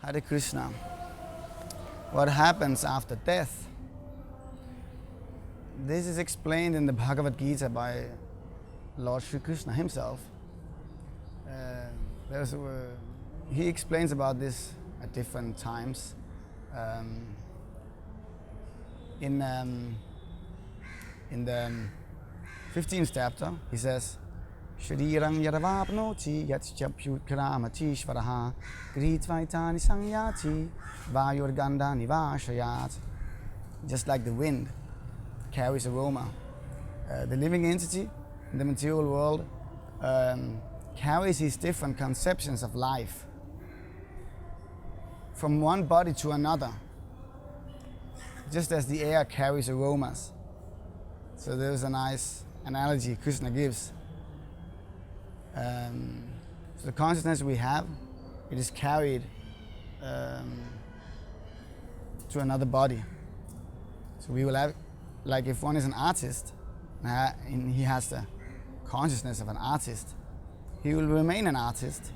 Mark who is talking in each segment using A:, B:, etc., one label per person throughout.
A: Hare Krishna. What happens after death? This is explained in the Bhagavad Gita by Lord Sri Krishna himself. He explains about this at different times. In the 15th chapter, he says, Shriram Yadavapnoti Yatchapyutkaramati Shvaraha Gritvaitani Sangyati Vayurganda Nivashayat. Just like the wind carries aroma. The living entity in the material world carries these different conceptions of life from one body to another, just as the air carries aromas. So there's a nice analogy Krishna gives. So the consciousness we have, it is carried to another body. So we will have, like if one is an artist and he has the consciousness of an artist, he will remain an artist.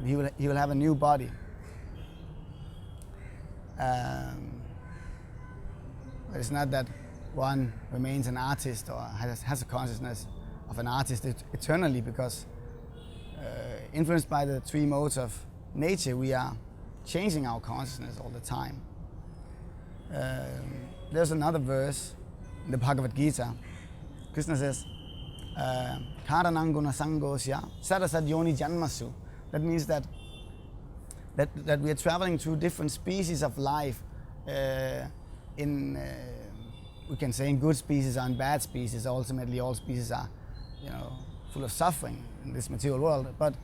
A: He will have a new body. It's not that one remains an artist or has a consciousness of an artist eternally, because influenced by the three modes of nature, we are changing our consciousness all the time. There's another verse in the Bhagavad Gita. Krishna says, Karananguna sangosya sarasadyoni janmasu. That means that we are traveling through different species of life. We can say in good species and bad species. Ultimately, all species are, full of suffering in this material world. But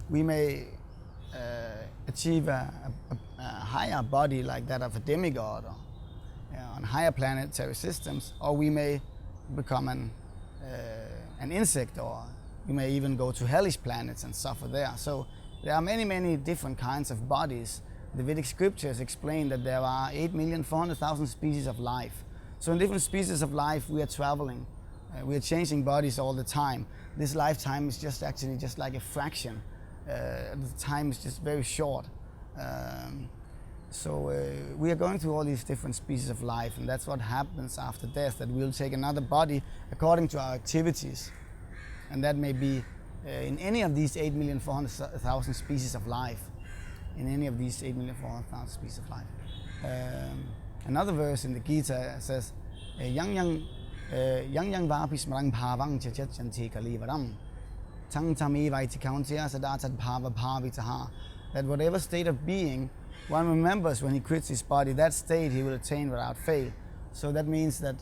A: we may achieve a higher body like that of a demigod, or on higher planetary systems, or we may become an insect, or we may even go to hellish planets and suffer there. So there are many, many different kinds of bodies. The Vedic scriptures explain that there are 8,400,000 species of life. So in different species of life we are traveling. We are changing bodies all the time. This lifetime is just like a fraction. The time is just very short. So we are going through all these different species of life, and that's what happens after death, that we'll take another body according to our activities. And that may be in any of these 8,400,000 species of life. In any of these 8,400,000 species of life. Another verse in the Gita says, Yang yang vapi smrang bhavang chachanti kalivaram tang tami vaiti kauntya sadatad bhava bhavitaha. That whatever state of being one remembers when he quits his body, that state he will attain without fail. So that means that,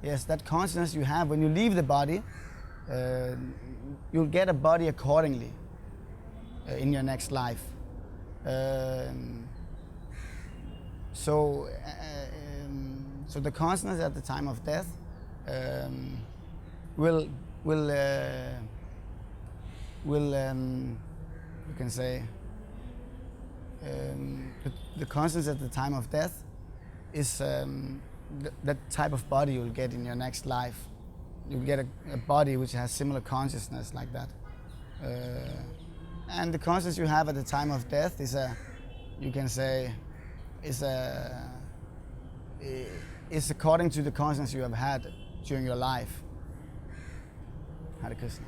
A: yes, that consciousness you have when you leave the body, you'll get a body accordingly in your next life. So the consciousness at the time of death will you can say the consciousness at the time of death is that type of body you'll get in your next life. You'll get a body which has similar consciousness like that. And the consciousness you have at the time of death is according to the consciousness you have had during your life. Hare Krishna.